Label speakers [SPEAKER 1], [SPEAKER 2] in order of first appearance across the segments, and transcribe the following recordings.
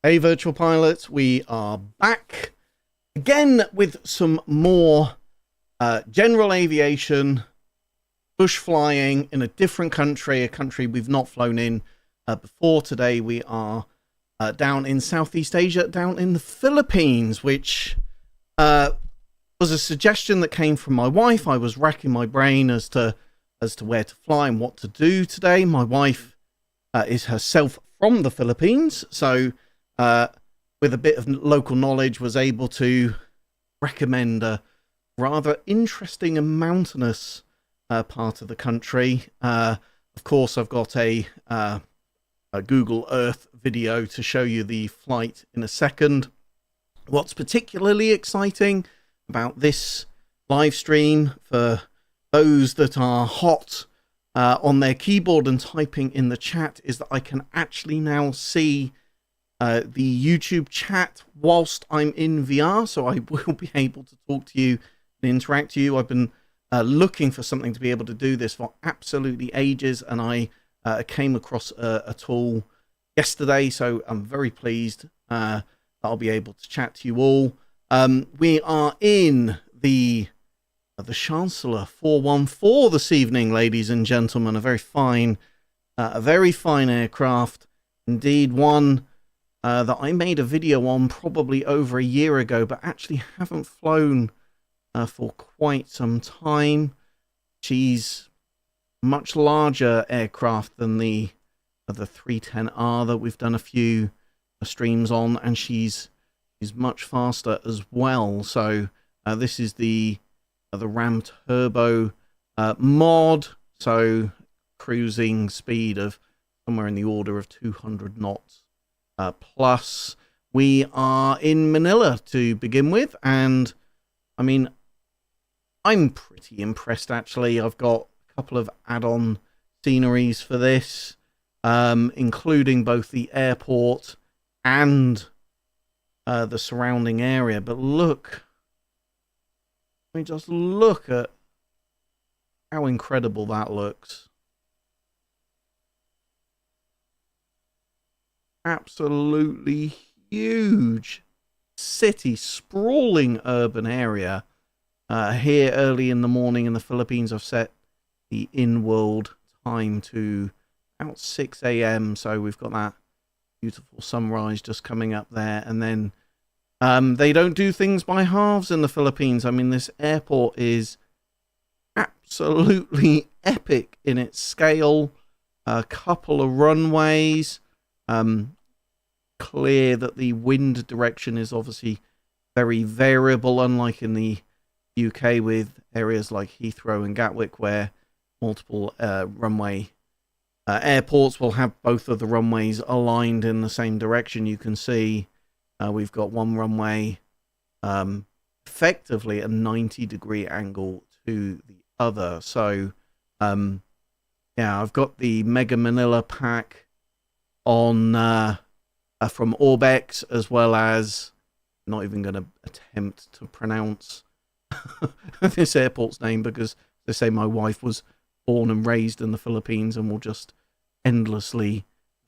[SPEAKER 1] Hey, virtual pilots, we are back again with some more general aviation, bush flying in a different country, a country we've not flown in before. Today we are down in Southeast Asia, down in the Philippines, which was a suggestion that came from my wife. I was racking my brain as to where to fly and what to do today. My wife is herself from the Philippines, so with a bit of local knowledge, was able to recommend a rather interesting and mountainous part of the country. Of course, I've got a Google Earth video to show you the flight in a second. What's particularly exciting about this live stream for those that are hot on their keyboard and typing in the chat is that I can actually now see the YouTube chat whilst I'm in VR, so I will be able to talk to you and interact with you. I've been looking for something to be able to do this for absolutely ages, and I came across a tool yesterday, so I'm very pleased that I'll be able to chat to you all. We are in the Chancellor 414 this evening, ladies and gentlemen. A very fine aircraft, indeed. One that I made a video on probably over a year ago, but actually haven't flown for quite some time. She's much larger aircraft than the 310R that we've done a few streams on, and she's much faster as well. So this is the Ram Turbo mod, so cruising speed of somewhere in the order of 200 knots. Plus, we are in Manila to begin with, and I mean, I'm pretty impressed actually. I've got a couple of add-on sceneries for this, including both the airport and the surrounding area. But look, I mean, just look at how incredible that looks. Absolutely huge city, sprawling urban area. Here early in the morning in the Philippines, I've set the in-world time to about 6 a.m. So we've got that beautiful sunrise just coming up there. And then they don't do things by halves in the Philippines. I mean, this airport is absolutely epic in its scale. A couple of runways. Clear that the wind direction is obviously very variable, unlike in the UK with areas like Heathrow and Gatwick, where multiple runway airports will have both of the runways aligned in the same direction. You can see we've got one runway effectively a 90-degree angle to the other. So yeah, I've got the Mega Manila pack on from Orbex, as well as, not even going to attempt to pronounce this airport's name, because they say my wife was born and raised in the Philippines and will just endlessly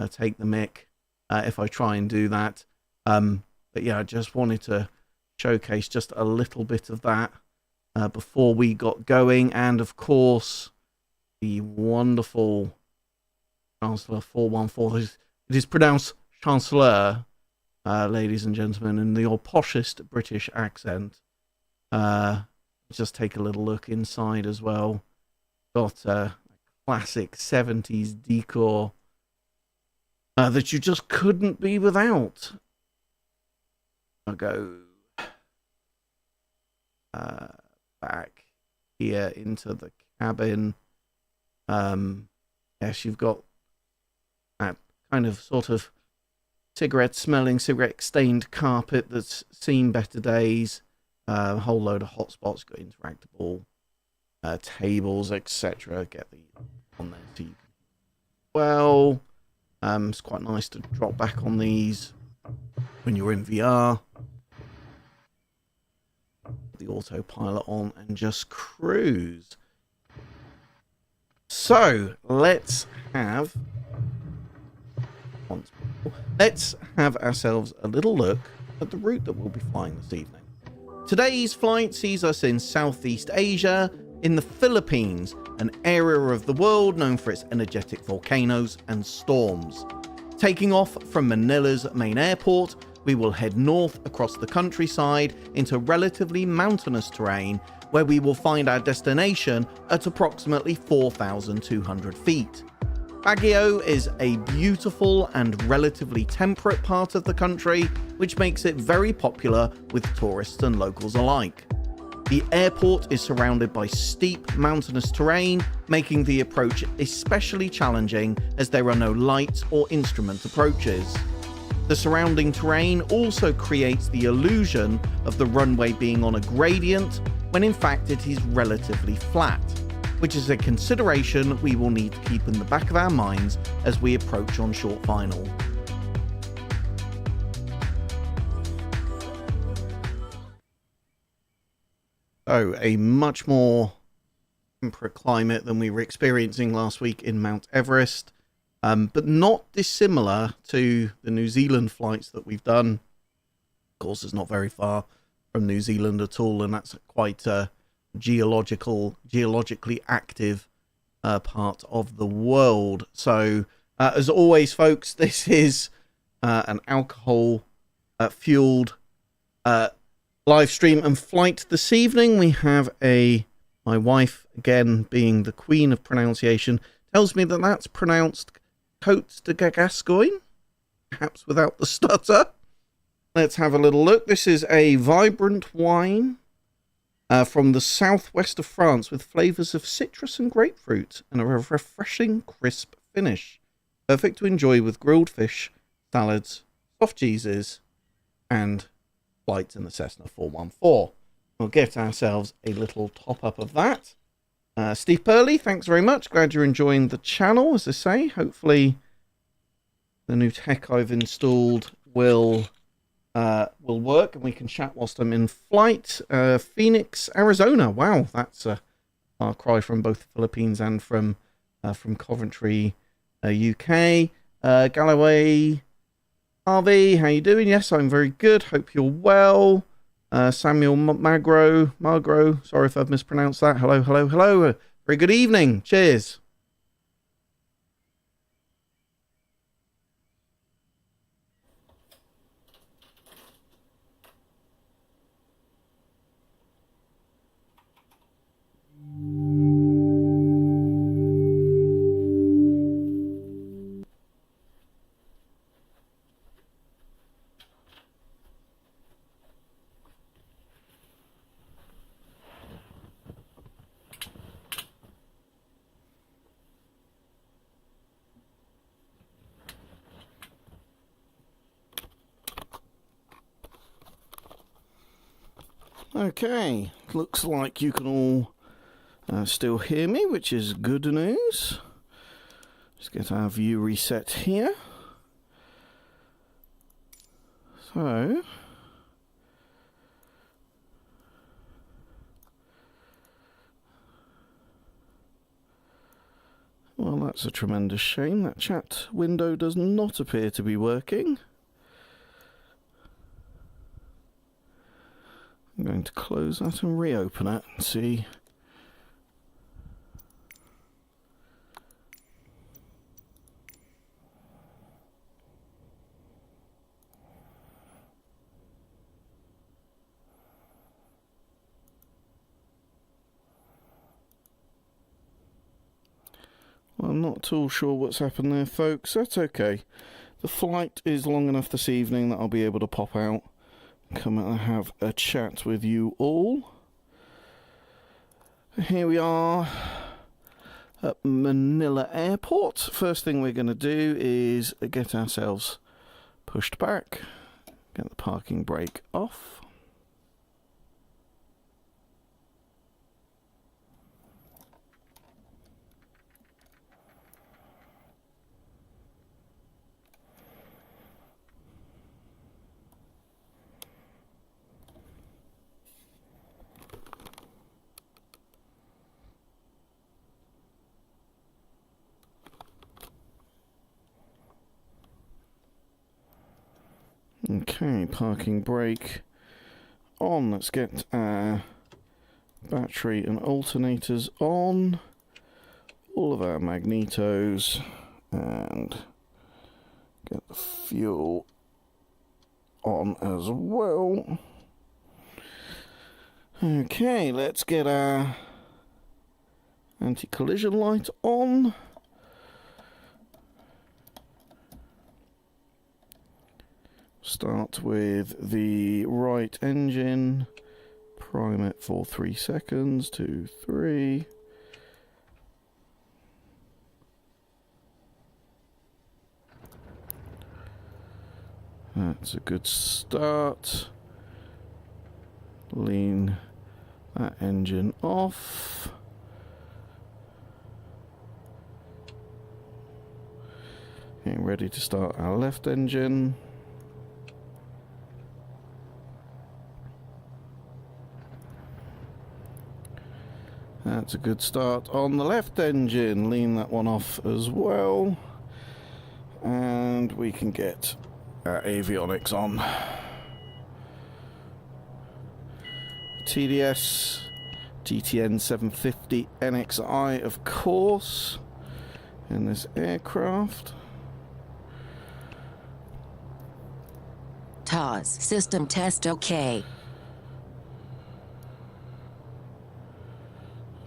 [SPEAKER 1] take the mick if I try and do that. But yeah, I just wanted to showcase just a little bit of that before we got going. And of course, the wonderful Chancellor 414. It is pronounced Chancellor, ladies and gentlemen, in your poshest British accent. Just take a little look inside as well. Got a classic 70s decor that you just couldn't be without. I'll go back here into the cabin. Yes, you've got that kind of sort of cigarette-smelling, cigarette-stained carpet that's seen better days. A whole load of hotspots, got interactable tables, etc. Get the on there so you can. Well, it's quite nice to drop back on these when you're in VR. The autopilot on and just cruise. So let's have once more, let's have ourselves a little look at the route that we'll be flying this evening. Today's flight sees us in Southeast Asia, in the Philippines, an area of the world known for its energetic volcanoes and storms. Taking off from Manila's main airport, we will head north across the countryside into relatively mountainous terrain, where we will find our destination at approximately 4,200 feet. Baguio is a beautiful and relatively temperate part of the country, which makes it very popular with tourists and locals alike. The airport is surrounded by steep mountainous terrain, making the approach especially challenging as there are no light or instrument approaches. The surrounding terrain also creates the illusion of the runway being on a gradient, when in fact it is relatively flat, which is a consideration we will need to keep in the back of our minds as we approach on short final. So, a much more temperate climate than we were experiencing last week in Mount Everest, but not dissimilar to the New Zealand flights that we've done. Of course, it's not very far from New Zealand at all, and that's quite a geologically active part of the world. So, as always, folks, this is an alcohol fueled live stream and flight this evening. We have my wife, again being the queen of pronunciation, tells me that that's pronounced Côte de Gascogne, perhaps without the stutter. Let's have a little look. This is a vibrant wine from the southwest of France with flavours of citrus and grapefruit and a refreshing crisp finish. Perfect to enjoy with grilled fish, salads, soft cheeses, and flights in the Cessna 414. We'll get ourselves a little top-up of that. Steve Purley, thanks very much. Glad you're enjoying the channel, as I say. Hopefully the new tech I've installed will work and we can chat whilst I'm in flight. Phoenix, Arizona. Wow, that's a far cry from both the Philippines and from Coventry, UK. Galloway, Harvey, how you doing? Yes, I'm very good. Hope you're well. Samuel Magro. Sorry if I've mispronounced that. Hello. Very good evening. Cheers. Okay, looks like you can all still hear me, which is good news. Just get our view reset here. So, well, that's a tremendous shame. That chat window does not appear to be working. I'm going to close that and reopen it and see. Well, I'm not at all sure what's happened there, folks. That's okay. The flight is long enough this evening that I'll be able to pop out, come and have a chat with you all. Here we are at Manila Airport. First thing we're going to do is get ourselves pushed back, get the parking brake off.
[SPEAKER 2] Okay, parking brake on. Let's get our battery and alternators on. All of our magnetos, and get the fuel on as well. Okay, let's get our anti-collision light on. Start with the right engine. Prime it for 3 seconds. 2, 3. That's a good start. Lean that engine off. Getting ready to start our left engine. That's a good start on the left engine. Lean that one off as well. And we can get our avionics on. TDS GTN 750 NXI, of course, in this aircraft.
[SPEAKER 3] TOS system test OK.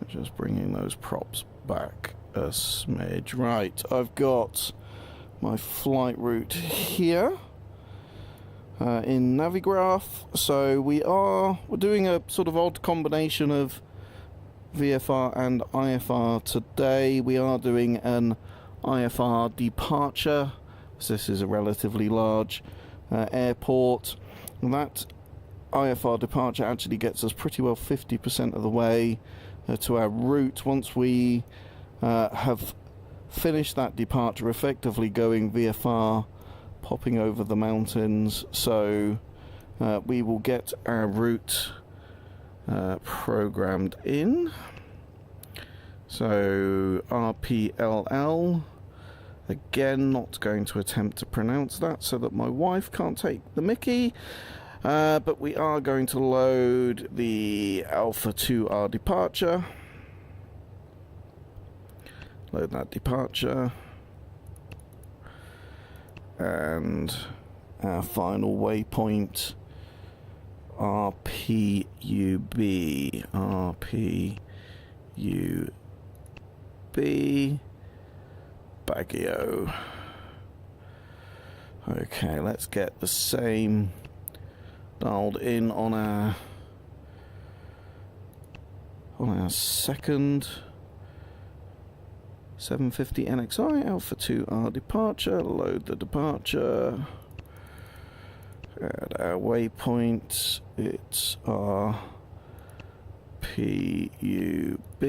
[SPEAKER 2] Just bringing those props back a smidge. Right, I've got my flight route here in Navigraph. So we're doing a sort of odd combination of VFR and IFR today. We are doing an IFR departure. So this is a relatively large airport. And that IFR departure actually gets us pretty well 50% of the way to our route. Once we have finished that departure, effectively going VFR, popping over the mountains, so we will get our route programmed in. So RPLL, again, not going to attempt to pronounce that so that my wife can't take the mickey. But we are going to load the Alpha 2R departure. Load that departure. And our final waypoint, RPUB. RPUB. Baguio. Okay, let's get the same dialed in on our second 750 NXI Alpha 2R departure. Load the departure. At our waypoint, it's our PUB.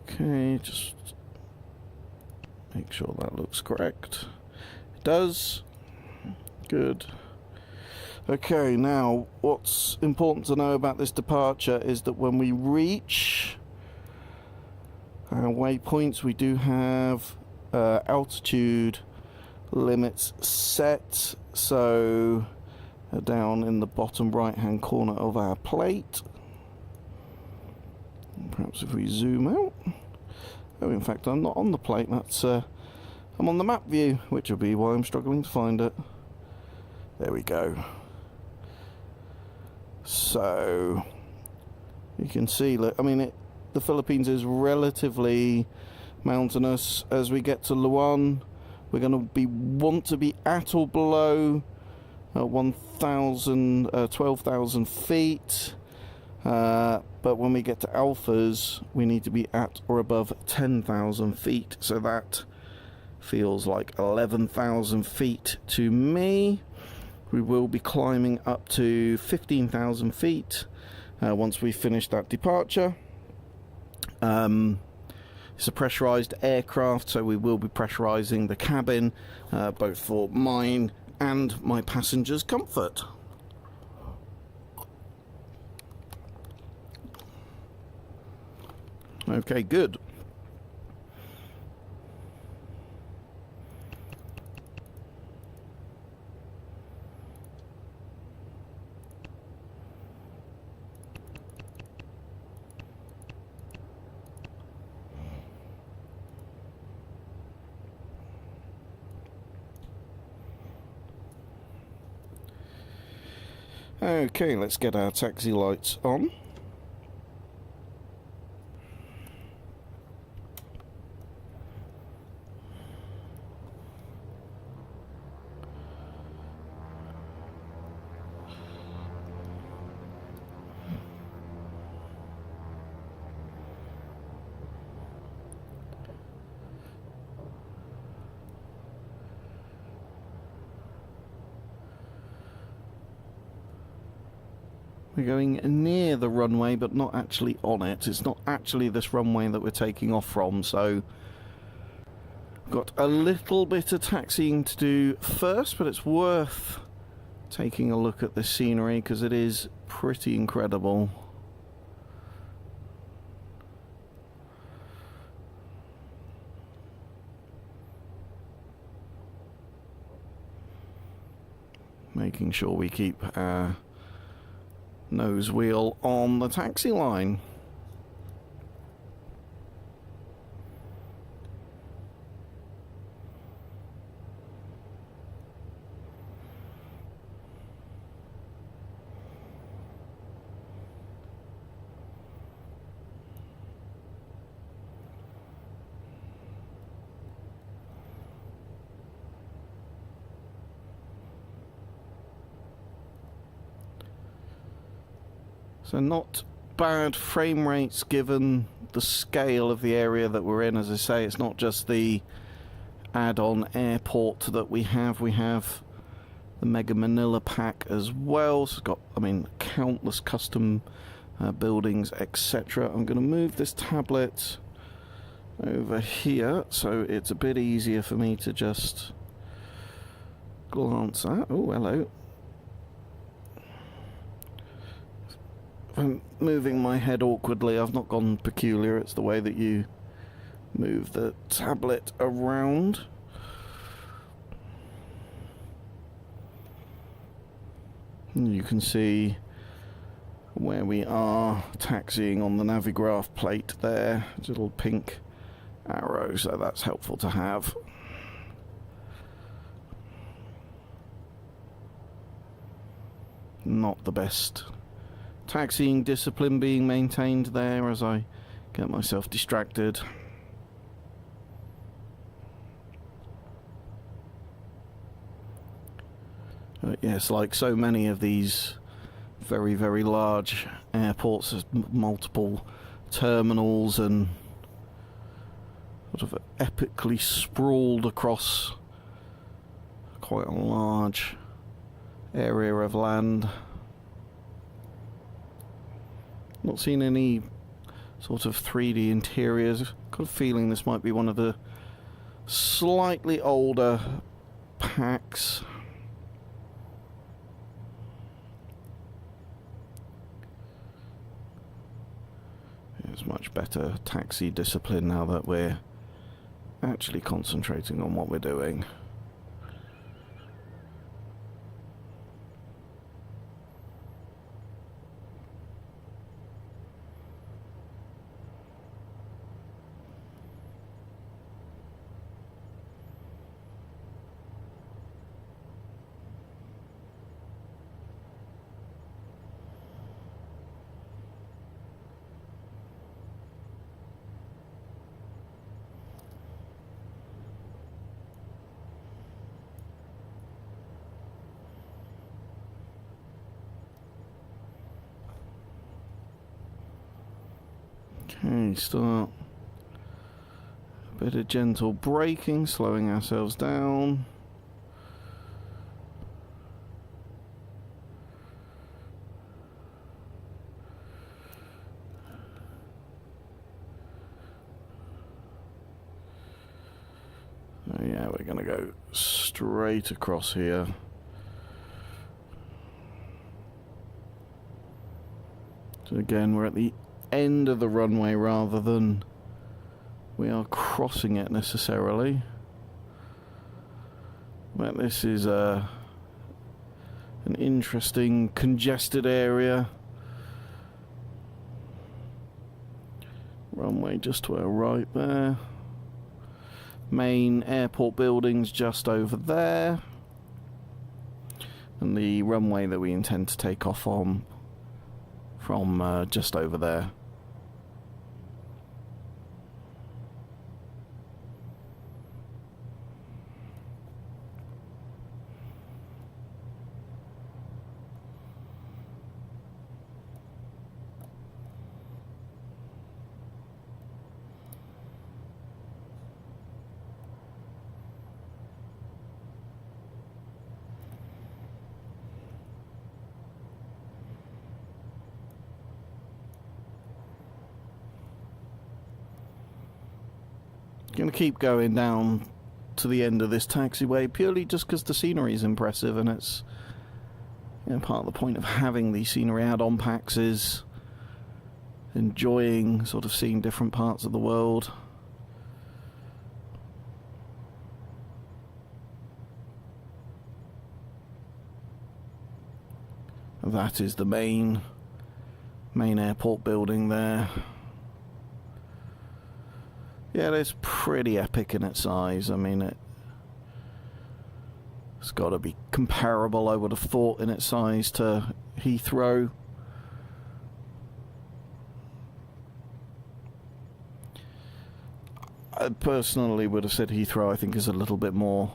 [SPEAKER 2] Okay, just make sure that looks correct. It does. Good. Okay, now what's important to know about this departure is that when we reach our waypoints, we do have altitude limits set. So down in the bottom right hand corner of our plate. Perhaps if we zoom out. Oh, in fact, I'm not on the plate. That's I'm on the map view, which will be why I'm struggling to find it. There we go. So you can see, look, I mean, the Philippines is relatively mountainous. As we get to Luan, we're going to want to be at or below 12,000 feet. But when we get to alphas, we need to be at or above 10,000 feet. So that feels like 11,000 feet to me. We will be climbing up to 15,000 feet once we finish that departure. It's a pressurized aircraft, so we will be pressurizing the cabin, both for mine and my passengers' comfort. Okay, good. Okay, let's get our taxi lights on. We're going near the runway, but not actually on it. It's not actually this runway that we're taking off from, so got a little bit of taxiing to do first, but it's worth taking a look at the scenery because it is pretty incredible. Making sure we keep our nose wheel on the taxi line. So not bad frame rates given the scale of the area that we're in. As I say, it's not just the add-on airport that we have. We have the Mega Manila pack as well. So it's got, I mean, countless custom buildings, etc. I'm going to move this tablet over here so it's a bit easier for me to just glance at. Oh, hello. I'm moving my head awkwardly. I've not gone peculiar. It's the way that you move the tablet around. And you can see where we are taxiing on the Navigraph plate there. It's a little pink arrow, so that's helpful to have. Not the best taxiing discipline being maintained there as I get myself distracted. Yes, like so many of these very, very large airports, there's multiple terminals and sort of epically sprawled across quite a large area of land. Not seen any sort of 3D interiors. Got a feeling this might be one of the slightly older packs. It's much better taxi discipline now that we're actually concentrating on what we're doing. Okay, start a bit of gentle braking, slowing ourselves down. Oh yeah, we're going to go straight across here. So again, we're at the end of the runway rather than we are crossing it necessarily. But this is an interesting congested area. Runway just to our right there. Main airport buildings just over there. and the runway that we intend to take off on from just over there. Going to keep going down to the end of this taxiway purely just because the scenery is impressive, and it's, you know, part of the point of having these scenery add-on packs is enjoying sort of seeing different parts of the world. That is the main airport building there. Yeah, it's pretty epic in its size. I mean, it's got to be comparable, I would have thought, in its size to Heathrow. I personally would have said Heathrow, I think, is a little bit more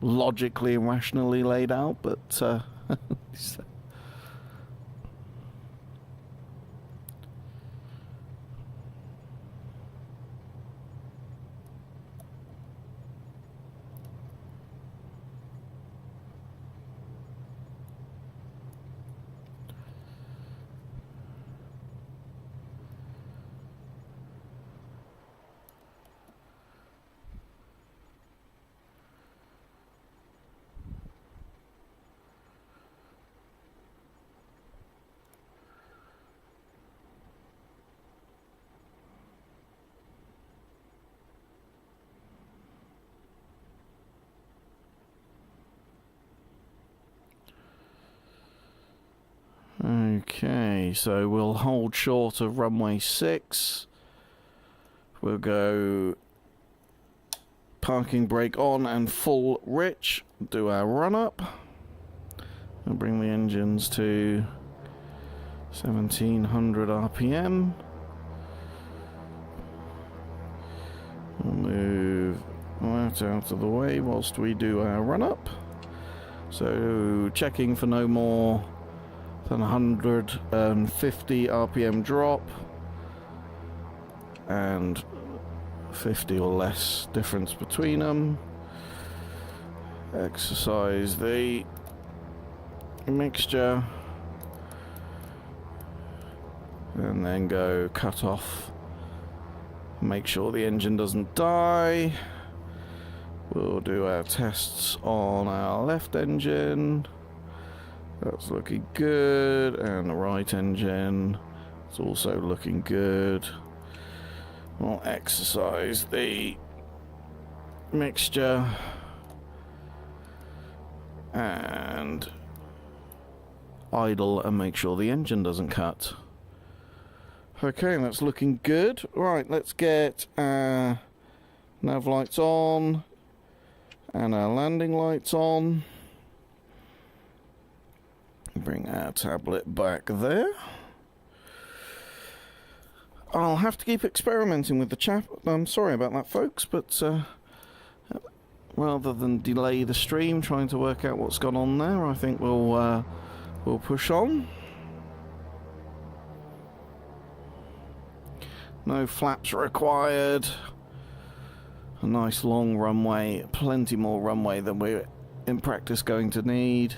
[SPEAKER 2] logically and rationally laid out, but okay, so we'll hold short of runway 6. We'll go parking brake on and full rich, do our run up, and bring the engines to 1700 RPM. We'll move that out of the way whilst we do our run up. So checking for no more than 150 RPM drop and 50 or less difference between them. Exercise the mixture and then go cut off, make sure the engine doesn't die. We'll do our tests on our left engine. That's looking good, and the right engine is also looking good. We'll exercise the mixture and idle and make sure the engine doesn't cut. Okay, that's looking good. Right, let's get our nav lights on and our landing lights on. Bring our tablet back there. I'll have to keep experimenting with the chat. I'm sorry about that, folks, but rather than delay the stream trying to work out what's gone on there, I think we'll push on. No flaps required. A nice long runway, plenty more runway than we're in practice going to need.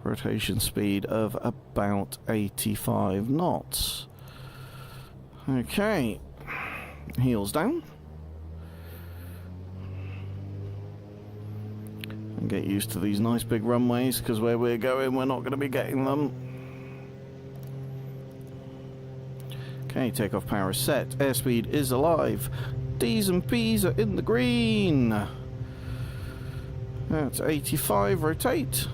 [SPEAKER 2] Rotation speed of about 85 knots. Okay, heels down. And get used to these nice big runways, because where we're going we're not going to be getting them. Okay, takeoff power is set. Airspeed is alive. D's and P's are in the green. That's 85, rotate.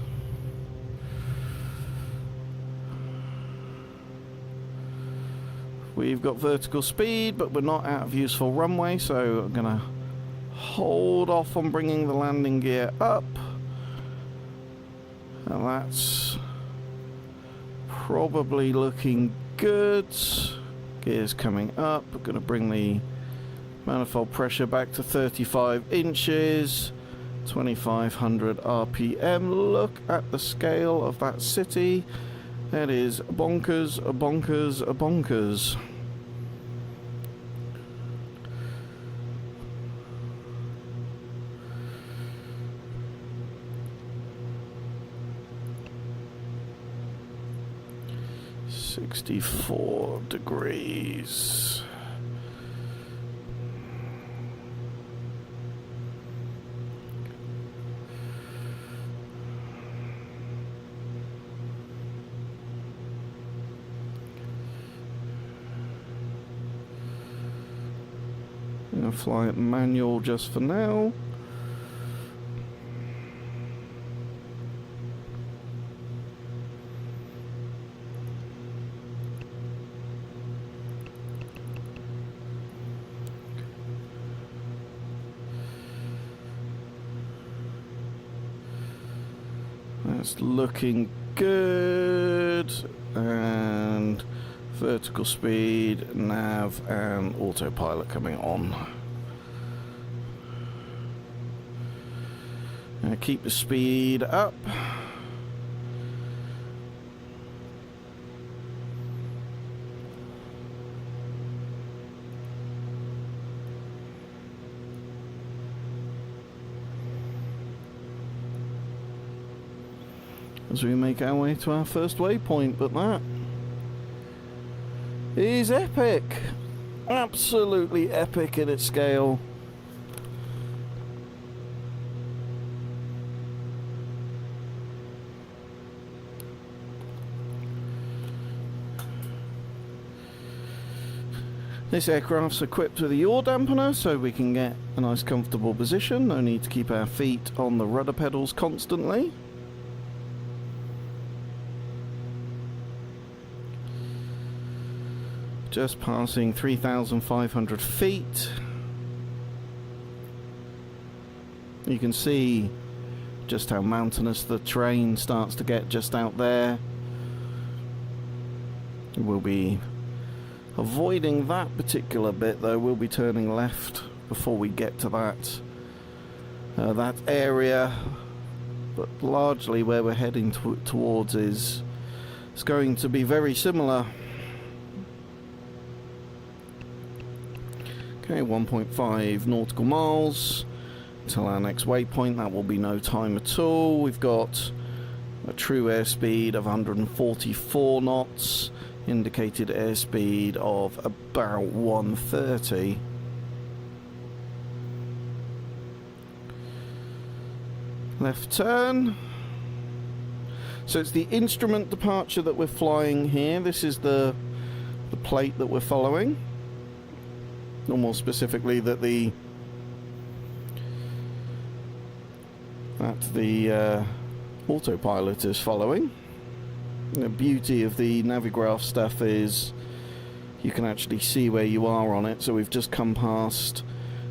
[SPEAKER 2] We've got vertical speed, but we're not out of useful runway, so I'm going to hold off on bringing the landing gear up. And that's probably looking good. Gears coming up. We're going to bring the manifold pressure back to 35 inches. 2500 RPM. Look at the scale of that city. That is bonkers, bonkers, bonkers. $64 degrees. I'm going to fly it manual just for now. That's looking good. And vertical speed, nav, and autopilot coming on. Keep the speed up. As we make our way to our first waypoint, but that is epic. Absolutely epic in its scale. This aircraft's equipped with a yaw dampener, so we can get a nice comfortable position. No need to keep our feet on the rudder pedals constantly. Just passing 3,500 feet. You can see just how mountainous the terrain starts to get just out there. We'll be avoiding that particular bit, though. We'll be turning left before we get to that area. But largely where we're heading towards is going to be very similar. Okay, 1.5 nautical miles until our next waypoint. That will be no time at all. We've got a true airspeed of 144 knots, indicated airspeed of about 130. Left turn. So it's the instrument departure that we're flying here. This is the plate that we're following. Or more specifically, that the autopilot is following. The beauty of the Navigraph stuff is you can actually see where you are on it. So we've just come past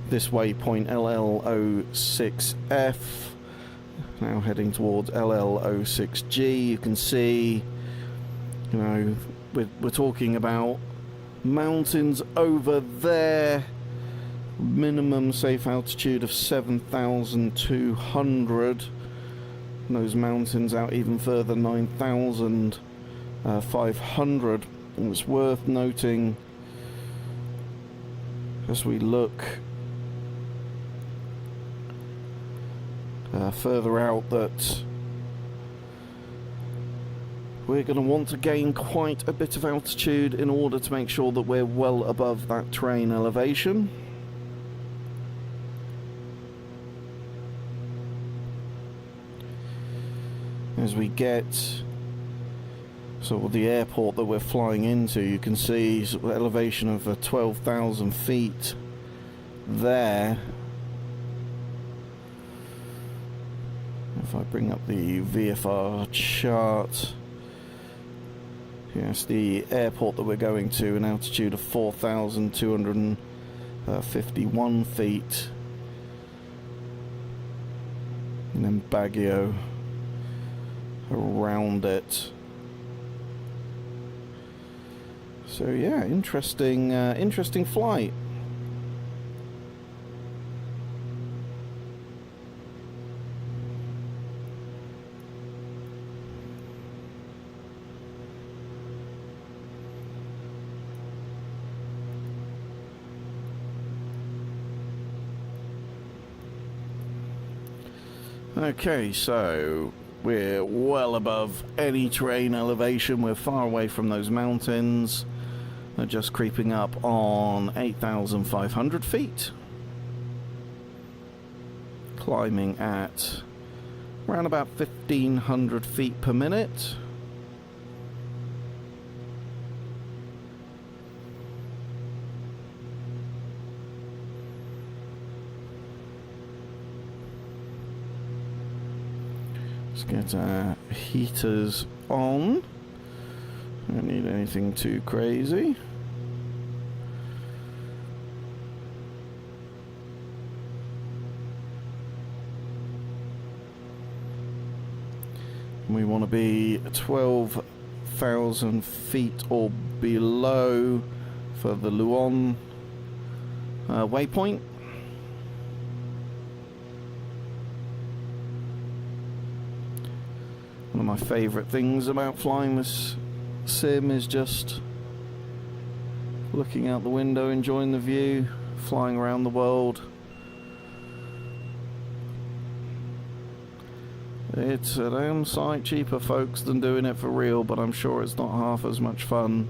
[SPEAKER 2] this waypoint LL06F, now heading towards LL06G. You can see, you know, we're talking about mountains over there. Minimum safe altitude of 7,200. Those mountains out even further, 9,500. And it's worth noting as we look further out that we're going to want to gain quite a bit of altitude in order to make sure that we're well above that terrain elevation. As we get sort of the airport that we're flying into, you can see sort of elevation of 12,000 feet there. If I bring up the VFR chart, yes, the airport that we're going to, an altitude of 4,251 feet. And then Baguio around it. So yeah, interesting flight. Okay, so we're well above any terrain elevation. We're far away from those mountains. They're just creeping up on 8,500 feet. Climbing at around about 1,500 feet per minute. Let's get our heaters on. Don't need anything too crazy. We want to be 12,000 feet or below for the Loakan waypoint. One of my favourite things about flying this sim is just looking out the window, enjoying the view, flying around the world. It's a damn sight cheaper, folks, than doing it for real, but I'm sure it's not half as much fun.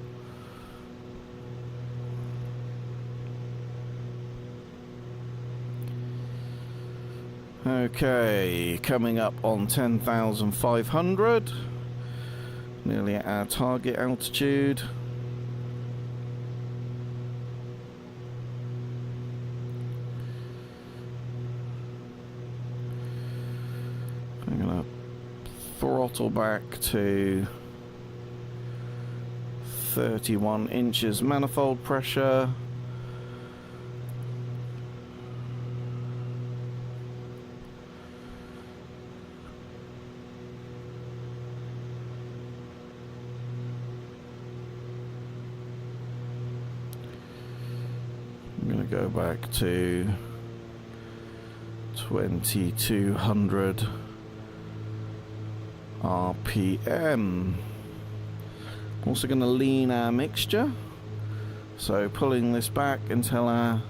[SPEAKER 2] Okay, coming up on 10,500, nearly at our target altitude. I'm gonna throttle back to 31 inches manifold pressure. I'm going to go back to 2200 RPM. Also going to lean our mixture, so pulling this back until our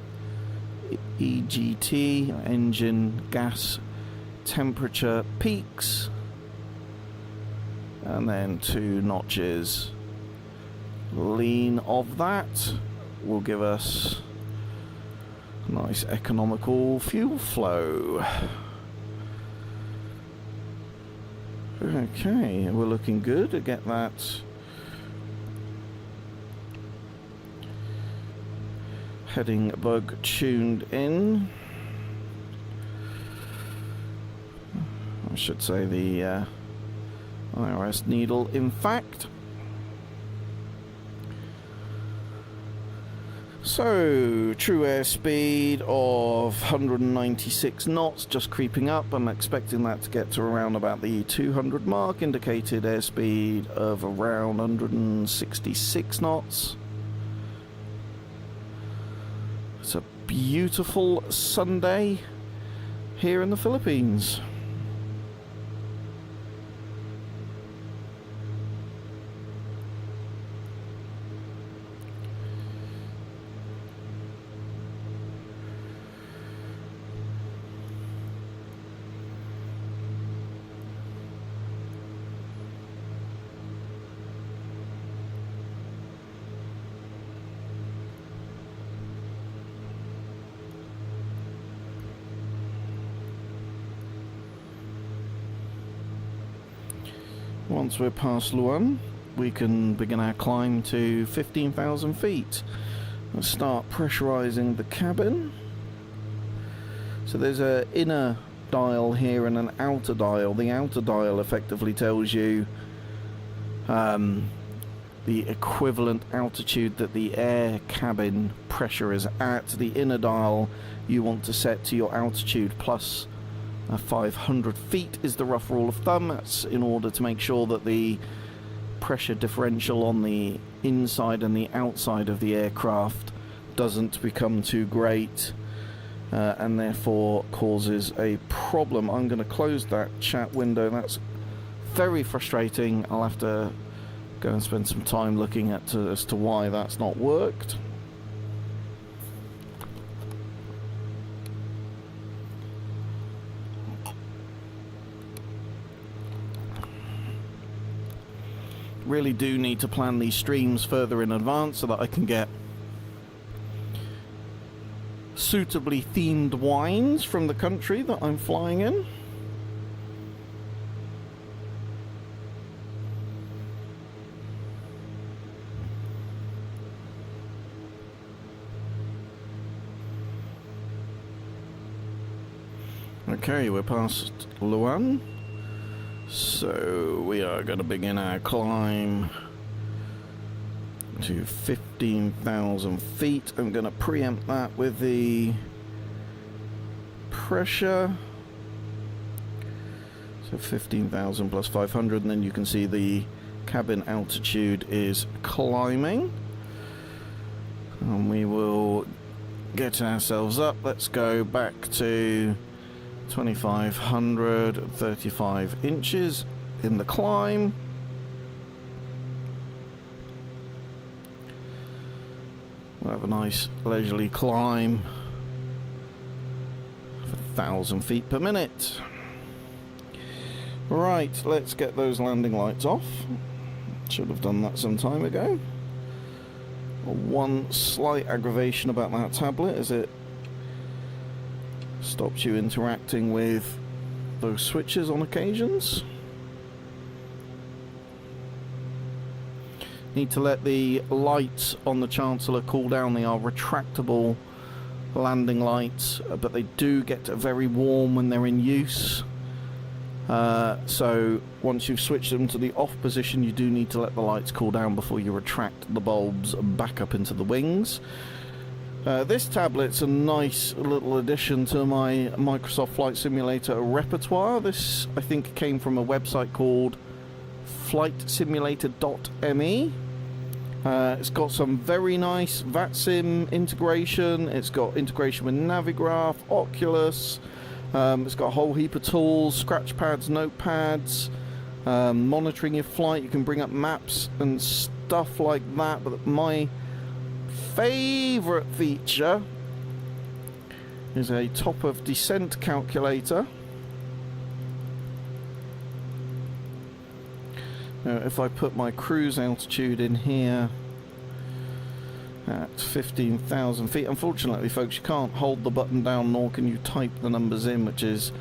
[SPEAKER 2] EGT, engine gas temperature, peaks, and then 2 notches lean of that will give us nice economical fuel flow. Okay, we're looking good to get that heading bug tuned in. I should say the IRS needle, in fact. So, true airspeed of 196 knots, just creeping up. I'm expecting that to get to around about the 200 mark. Indicated airspeed of around 166 knots. It's a beautiful Sunday here in the Philippines. Once we're past Loakan, we can begin our climb to 15,000 feet. Let's start pressurizing the cabin. So there's an inner dial here and an outer dial. The outer dial effectively tells you the equivalent altitude that the air cabin pressure is at. The inner dial you want to set to your altitude plus 500 feet is the rough rule of thumb. That's in order to make sure that the pressure differential on the inside and the outside of the aircraft doesn't become too great and therefore causes a problem. I'm going to close that chat window. That's very frustrating. I'll have to go and spend some time looking at as to why that's not worked. Really do need to plan these streams further in advance so that I can get suitably themed wines from the country that I'm flying in. Okay, we're past Luan. So we are going to begin our climb to 15,000 feet. I'm going to preempt that with the pressure. So 15,000 plus 500, and then you can see the cabin altitude is climbing. And we will get ourselves up. Let's go back to 2,500, 35 inches in the climb. We'll have a nice leisurely climb for 1,000 feet per minute. Right, let's get those landing lights off. Should have done that some time ago. One slight aggravation about that tablet is it stops you interacting with those switches on occasions. Need to let the lights on the Chancellor cool down. They are retractable landing lights, but they do get very warm when they're in use. So once you've switched them to the off position, you do need to let the lights cool down before you retract the bulbs back up into the wings. This tablet's a nice little addition to my Microsoft Flight Simulator repertoire. This, I think, came from a website called flightsimulator.me. It's got some very nice VATSIM integration. It's got integration with Navigraph, Oculus. It's got a whole heap of tools, scratch pads, notepads, monitoring your flight. You can bring up maps and stuff like that. But my favorite feature is a top of descent calculator. Now, if I put my cruise altitude in here at 15,000 feet, unfortunately, folks, you can't hold the button down, nor can you type the numbers in, which is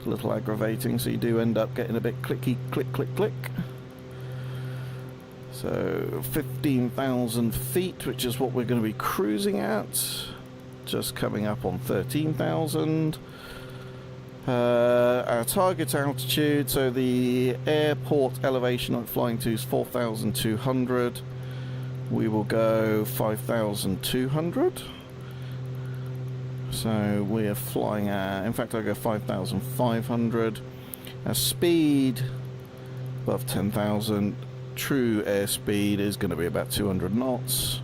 [SPEAKER 2] a little aggravating, so you do end up getting a bit clicky, click, click, click. So 15,000 feet, which is what we're going to be cruising at, just coming up on 13,000. Our target altitude, so the airport elevation I'm flying to is 4,200. We will go 5,200. So we are flying at, in fact, I go 5,500. Our speed above 10,000. True airspeed is going to be about 200 knots,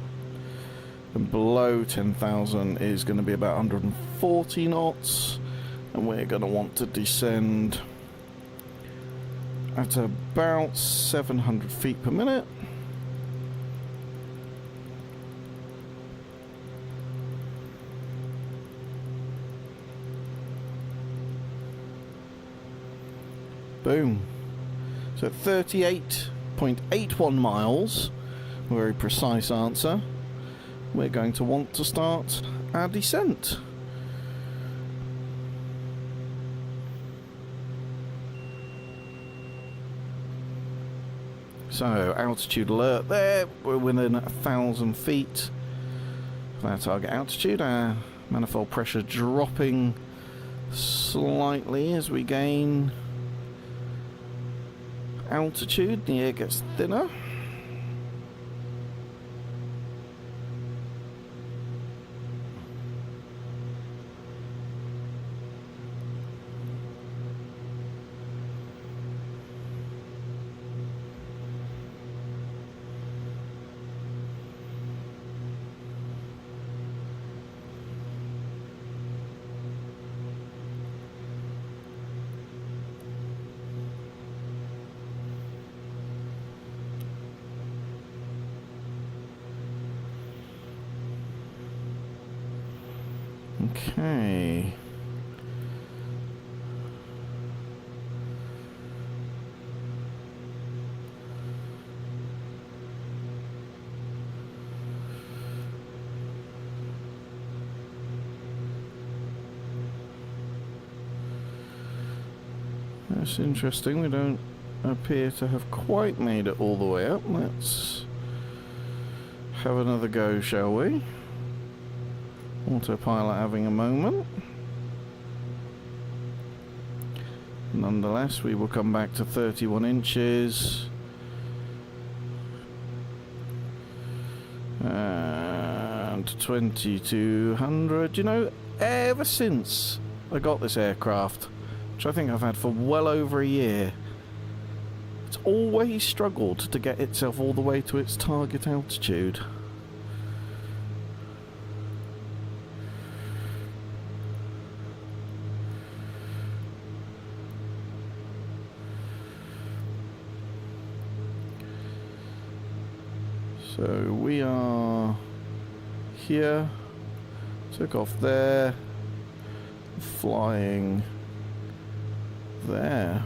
[SPEAKER 2] and below 10,000 is going to be about 140 knots, and we're going to want to descend at about 700 feet per minute. Boom. So 38.81 miles, a very precise answer. We're going to want to start our descent. So, altitude alert there. We're within 1,000 feet of our target altitude. Our manifold pressure dropping slightly as we gain altitude. The air gets thinner. Okay. That's interesting. We don't appear to have quite made it all the way up. Let's have another go, shall we? Autopilot having a moment. Nonetheless, we will come back to 31 inches. And 2200. You know, ever since I got this aircraft, which I think I've had for well over a year, it's always struggled to get itself all the way to its target altitude. So we are here, took off there, flying there.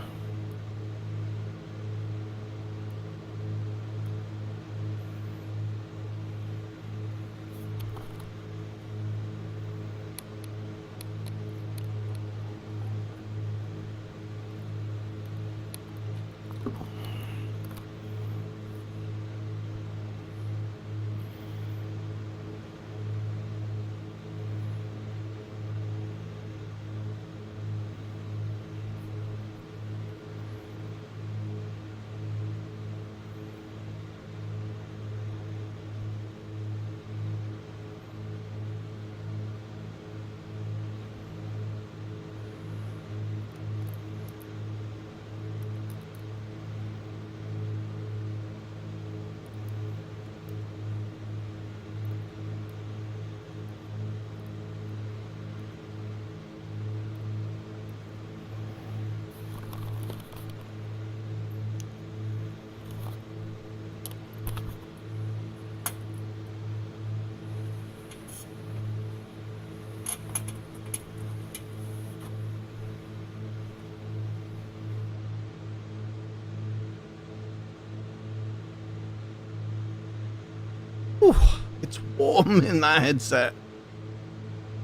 [SPEAKER 1] Ooh, it's warm in that headset.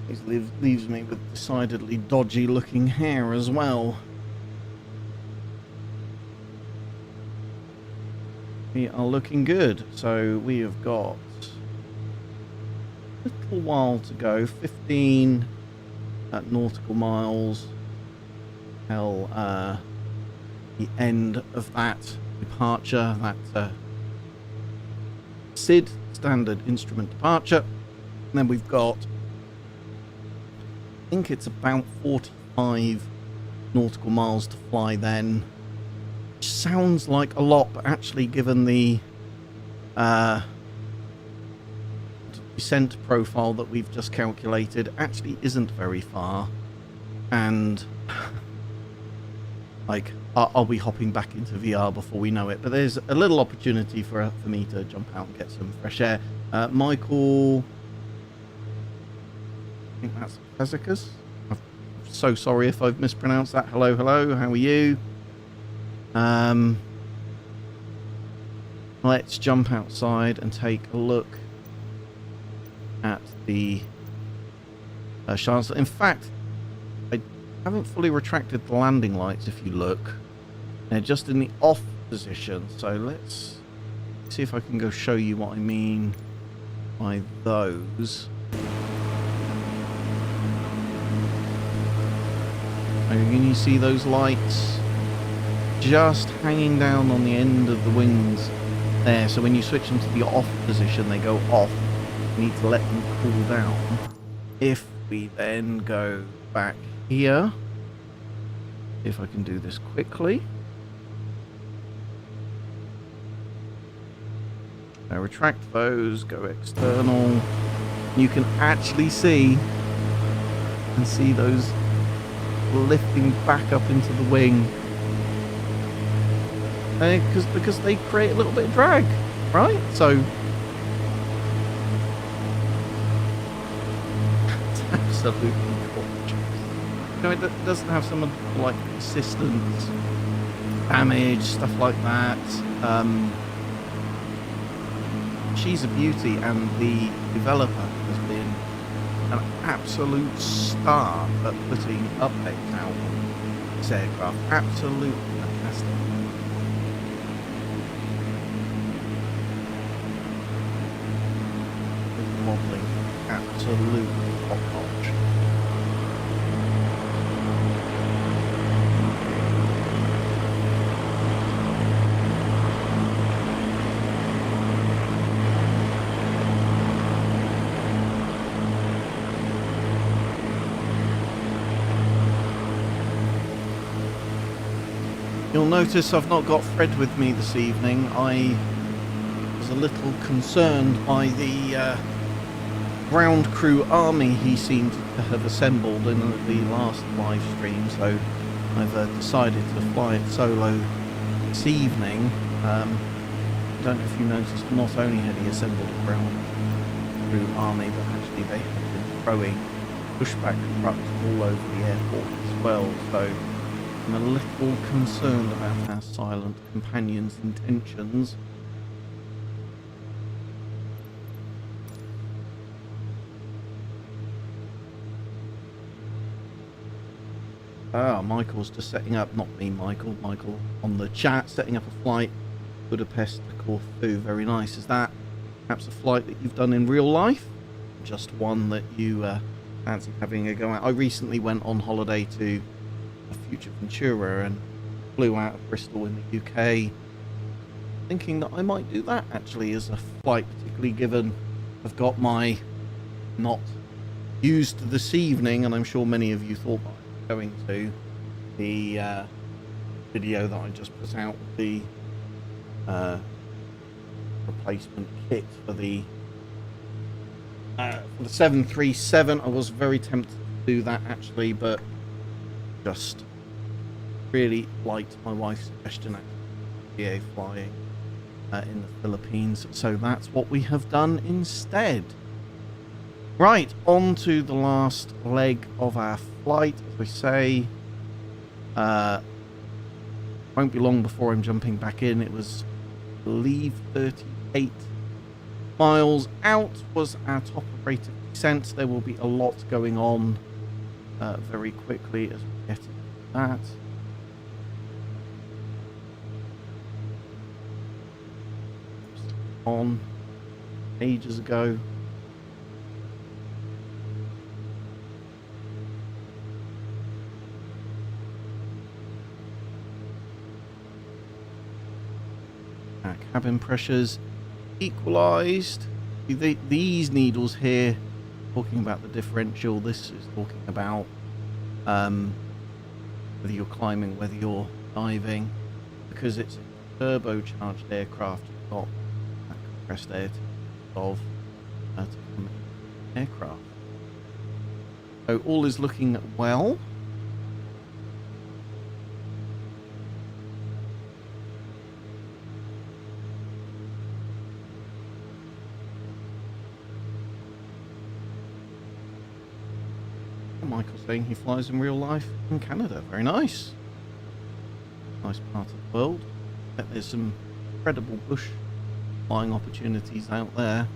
[SPEAKER 1] It leaves me with decidedly dodgy looking hair as well. We are looking good. So we have got a little while to go. 15 nautical miles. Till the end of that departure. That SID, standard instrument departure. And then we've got, I think it's about 45 nautical miles to fly then. Which sounds like a lot, but actually given the descent profile that we've just calculated, actually isn't very far. And like, I'll be hopping back into VR before we know it. But there's a little opportunity for me to jump out and get some fresh air. Michael, I think that's Hezekias. I'm so sorry if I've mispronounced that. Hello, hello. How are you? Let's jump outside and take a look at the Chancellor. In fact, I haven't fully retracted the landing lights. If you look, they're just in the off position. So let's see if I can go show you what I mean by those. Can you see those lights just hanging down on the end of the wings there? So when you switch them to the off position, they go off. You need to let them cool down. If we then go back here, if I can do this quickly. Now retract those, go external. You can actually see those lifting back up into the wing. Because they create a little bit of drag, right? So it's absolutely gorgeous. You know, it doesn't have some of like consistent damage, stuff like that. She's a beauty, and the developer has been an absolute star at putting updates out on this aircraft. Absolutely fantastic. Modeling, absolutely top notch. You'll notice I've not got Fred with me this evening. I was a little concerned by the ground crew army he seemed to have assembled in the last live stream, so I've decided to fly it solo this evening. I don't know if you noticed, not only had he assembled a ground crew army, but actually they had been throwing pushback trucks all over the airport as well, so I'm a little concerned about our silent companion's intentions. Michael's just setting up, not me, Michael on the chat, setting up a flight, Budapest to Corfu. Very nice. Is that perhaps a flight that you've done in real life? Just one that you fancy having a go at? I recently went on holiday to Future Ventura and flew out of Bristol in the UK, thinking that I might do that actually as a flight, particularly given I've got my not used this evening, and I'm sure many of you thought I was going to, the video that I just put out with the replacement kit for the 737. I was very tempted to do that actually, but just really liked my wife's suggestion at BA flying in the Philippines, so that's what we have done instead. Right, on to the last leg of our flight. As we say, won't be long before I'm jumping back in. It was, I believe, 38 miles out was our top rate of descent. There will be a lot going on very quickly as we get into that. On ages ago. Our cabin pressures equalized. These needles here, talking about the differential, this is talking about whether you're climbing, whether you're diving, because it's a turbocharged aircraft. You've got that compressed air of aircraft. So all is looking well. Michael saying he flies in real life in Canada. Very nice. Nice part of the world. Bet there's some incredible bush flying opportunities out there.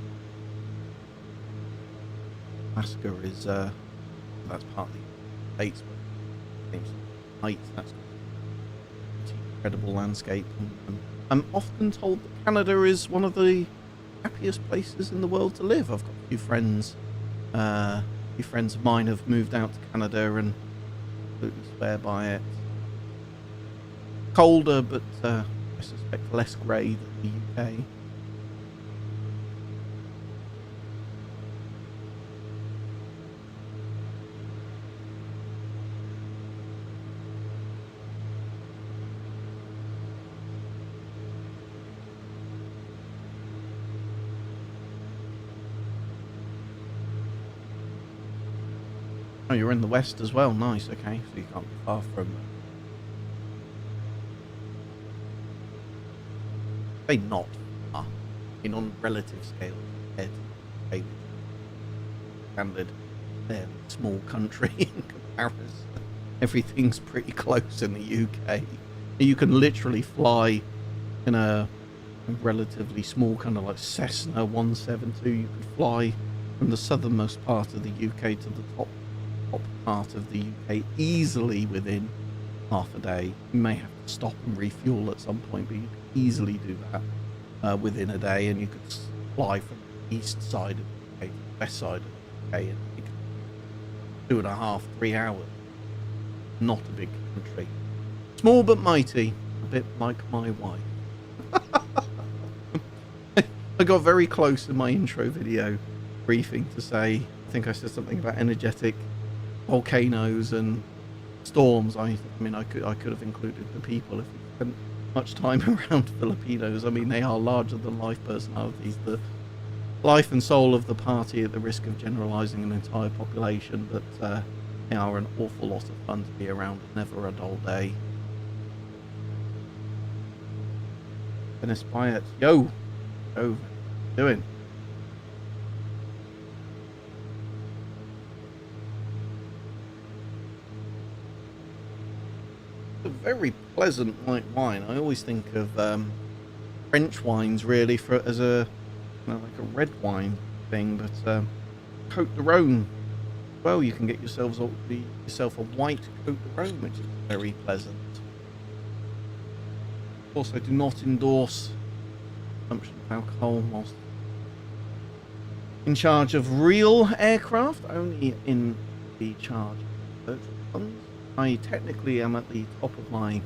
[SPEAKER 1] Alaska is that's partly States, but height, that's incredible landscape. And I'm often told that Canada is one of the happiest places in the world to live. I've got a few friends of mine have moved out to Canada and absolutely swear by it. Colder, but I suspect less grey than the UK. Oh, you're in the west as well. Nice. Okay, so you can't be far from. Say not far. On relative scale, compared to standard fairly small country in comparison. Everything's pretty close in the UK. You can literally fly in a relatively small kind of like Cessna 172. You could fly from the southernmost part of the UK to the top part of the UK easily within half a day. You may have to stop and refuel at some point, but you could easily do that within a day, and you could fly from the east side of the UK to the west side of the UK in 2.5, 3 hours. Not a big country. Small but mighty, a bit like my wife. I got very close in my intro video briefing to say, I think I said something about energetic volcanoes and storms. I mean, I could have included the people if we spent much time around Filipinos. I mean, they are larger than life personalities, the life and soul of the party, at the risk of generalising an entire population, but they are an awful lot of fun to be around. Never a dull day. Dennis Wyatt, yo, doing? A very pleasant white wine. I always think of French wines really as a like a red wine thing, but Côte de Rhône. Well, you can get yourself a white Côte de Rhône, which is very pleasant. Also, do not endorse consumption of alcohol whilst in charge of real aircraft, only in the charge of virtual funds. I technically am at the top of my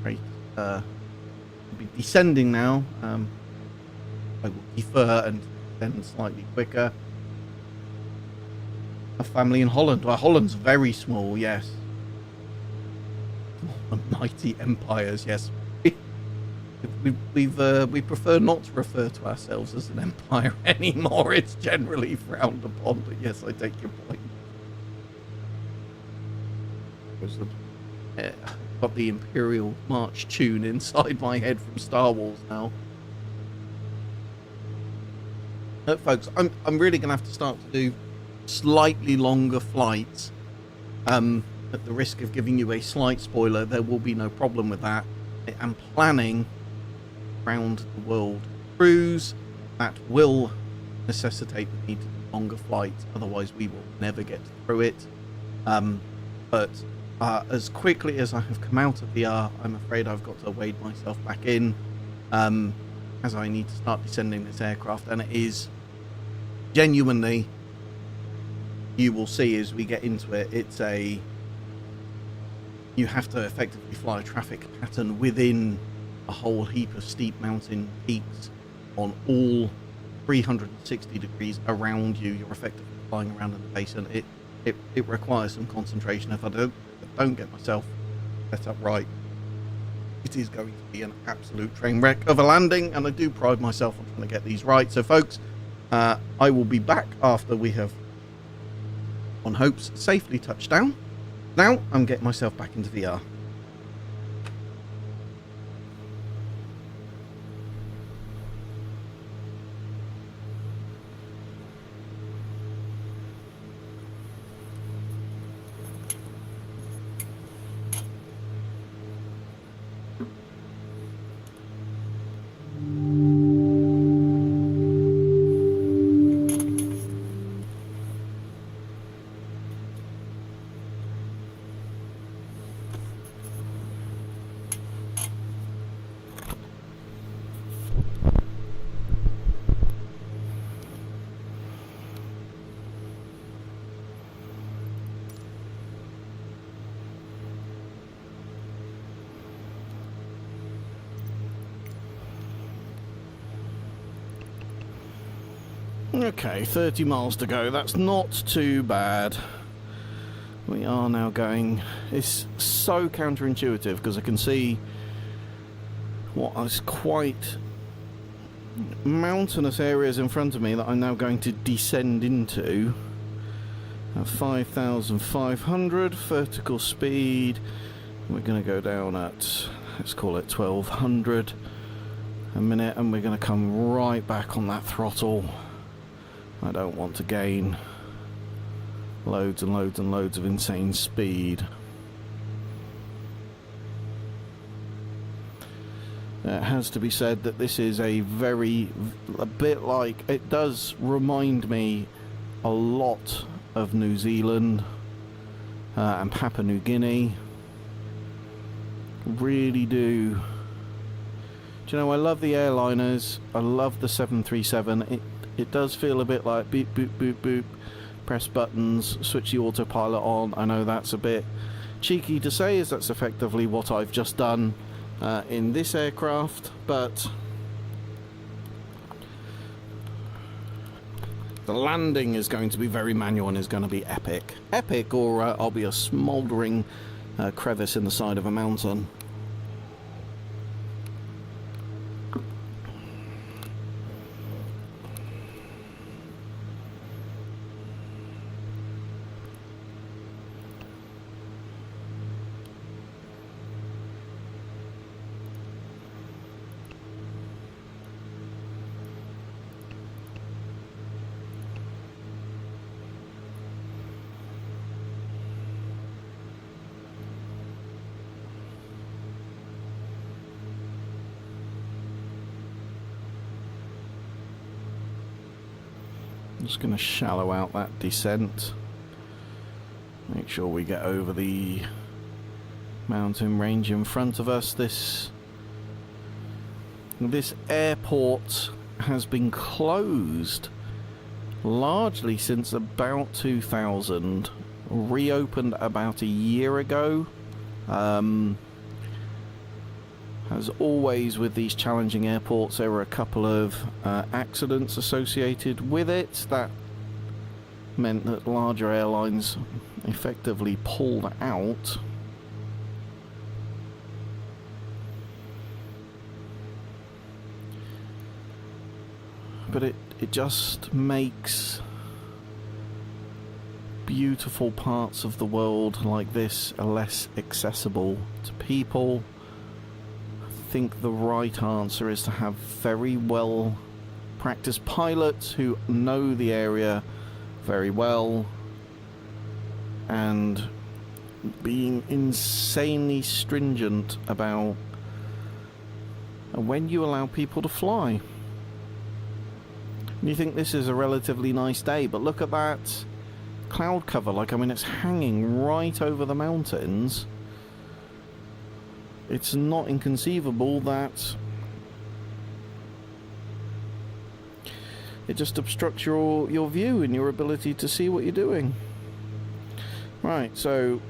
[SPEAKER 1] rate. I'll be descending now. I will defer and descend slightly quicker. A family in Holland. Well, Holland's very small, yes. Mighty empires, yes. We prefer not to refer to ourselves as an empire anymore. It's generally frowned upon, but yes, I take your point. Got the Imperial March tune inside my head from Star Wars now. Folks, I'm really going to have to start to do slightly longer flights. At the risk of giving you a slight spoiler, there will be no problem with that. I'm planning round the world cruise that will necessitate the need to do longer flights, otherwise we will never get through it. But as quickly as I have come out of VR, I'm afraid I've got to wade myself back in, as I need to start descending this aircraft, and it is genuinely, you will see as we get into it, it's you have to effectively fly a traffic pattern within a whole heap of steep mountain peaks on all 360 degrees around you. You're effectively flying around in the basin. It requires some concentration. If I don't get myself set up right, it is going to be an absolute train wreck of a landing, and I do pride myself on trying to get these right. So folks, I will be back after we have, on hopes, safely touched down. Now I'm getting myself back into VR. Okay, 30 miles to go. That's not too bad. We are now going... It's so counterintuitive because I can see what is quite mountainous areas in front of me that I'm now going to descend into. 5,500 vertical speed. We're going to go down at, let's call it 1,200 a minute, and we're going to come right back on that throttle. I don't want to gain
[SPEAKER 2] loads and loads and loads of insane speed. It has to be said that this is a bit like, it does remind me a lot of New Zealand and Papua New Guinea. Really do. Do you know, I love the airliners, I love the 737. It does feel a bit like boop boop boop boop, press buttons, switch the autopilot on. I know that's a bit cheeky to say, as that's effectively what I've just done in this aircraft, but the landing is going to be very manual and is going to be epic. Epic, or I'll be a smouldering crevice in the side of a mountain. Just going to shallow out that descent. Make sure we get over the mountain range in front of us. This airport has been closed largely since about 2000. Reopened about a year ago. As always with these challenging airports, there were a couple of accidents associated with it that meant that larger airlines effectively pulled out. But it just makes beautiful parts of the world like this less accessible to people. I think the right answer is to have very well practiced pilots who know the area very well, and being insanely stringent about when you allow people to fly. You think this is a relatively nice day, but look at that cloud cover. Like, I mean, it's hanging right over the mountains. It's not inconceivable that it just obstructs your view and your ability to see what you're doing. Right, so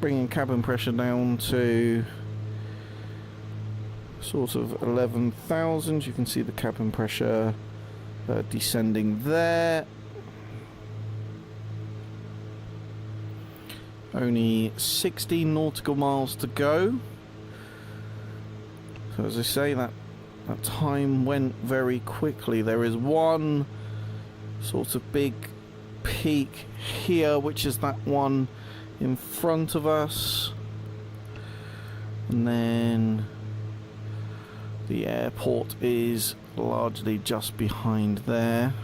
[SPEAKER 2] bringing cabin pressure down to sort of 11,000. You can see the cabin pressure descending there. Only 16 nautical miles to go. So as I say, that time went very quickly. There is one sort of big peak here, which is that one in front of us. And then the airport is largely just behind there.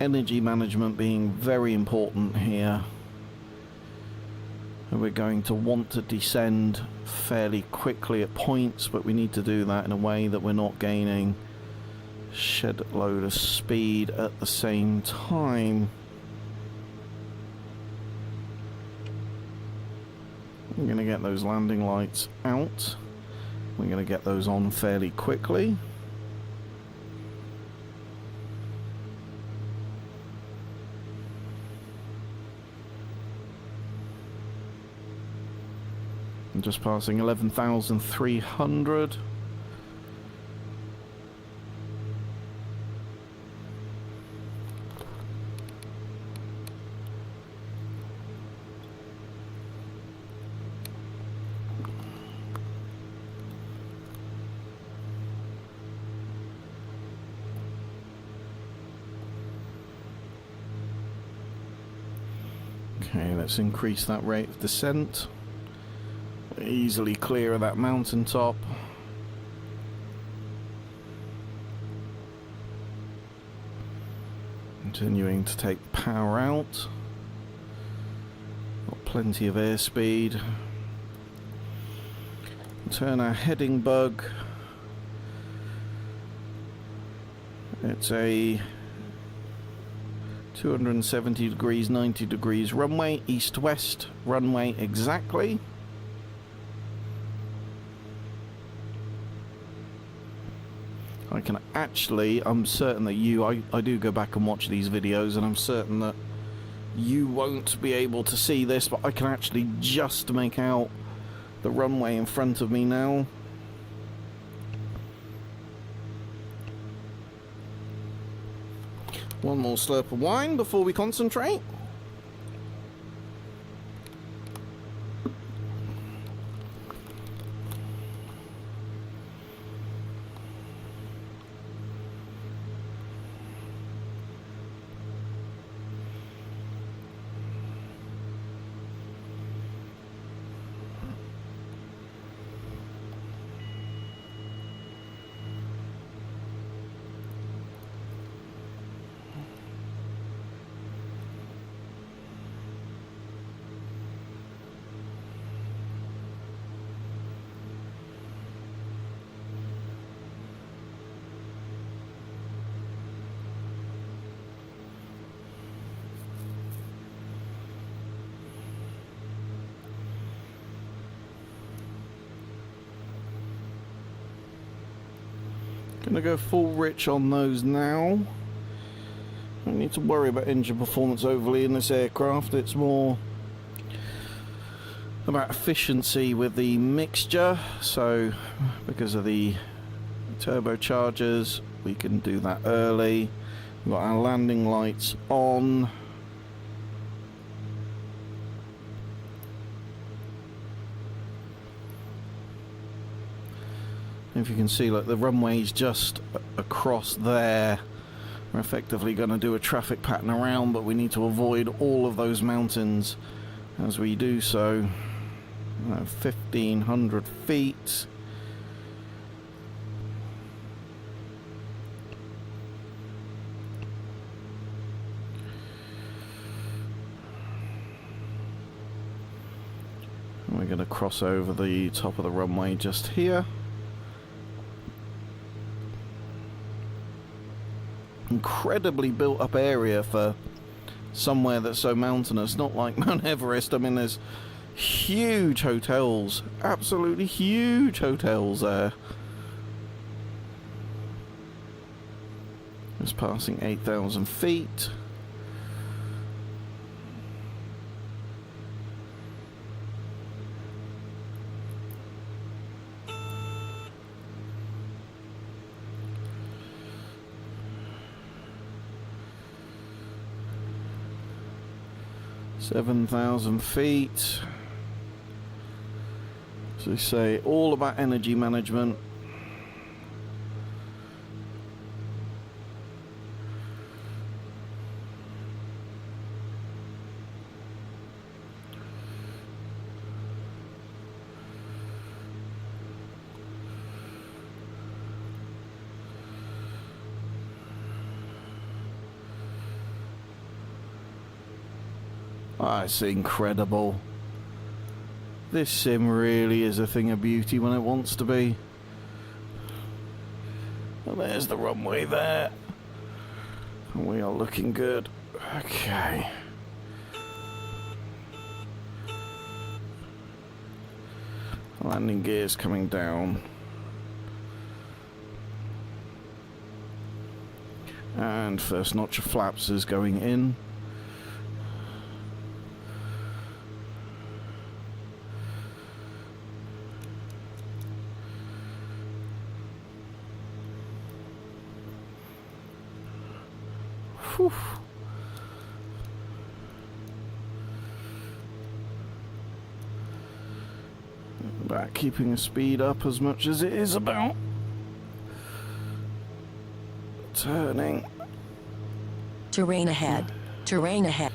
[SPEAKER 2] Energy management being very important here. And we're going to want to descend fairly quickly at points, but we need to do that in a way that we're not gaining shed load of speed at the same time. We're going to get those landing lights out. We're going to get those on fairly quickly. I'm just passing 11,300. Okay, let's increase that rate of descent. Easily clear of that mountaintop. Continuing to take power out. Got plenty of airspeed. Turn our heading bug. It's a 270 degrees, 90 degrees runway, east-west runway exactly. I can actually, I'm certain that I do go back and watch these videos, and I'm certain that you won't be able to see this, but I can actually just make out the runway in front of me now. One more slurp of wine before we concentrate. Gonna go full rich on those now. Don't need to worry about engine performance overly in this aircraft. It's more about efficiency with the mixture. So because of the turbochargers, we can do that early. We've got our landing lights on. If you can see, like, the runway's just across there. We're effectively going to do a traffic pattern around, but we need to avoid all of those mountains as we do so. 1,500 feet. And we're going to cross over the top of the runway just here. Incredibly built up area for somewhere that's so mountainous, not like Mount Everest. I mean, there's huge hotels, absolutely huge hotels there. It's passing 8,000 feet. $7,000 feet. So they say all about energy management. Ah, it's incredible. This sim really is a thing of beauty when it wants to be. Well, there's the runway there. And we are looking good. Okay. Landing gears coming down. And first notch of flaps is going in. Whew. Back, keeping the speed up as much as it is about. Turning.
[SPEAKER 3] Terrain ahead. Terrain ahead.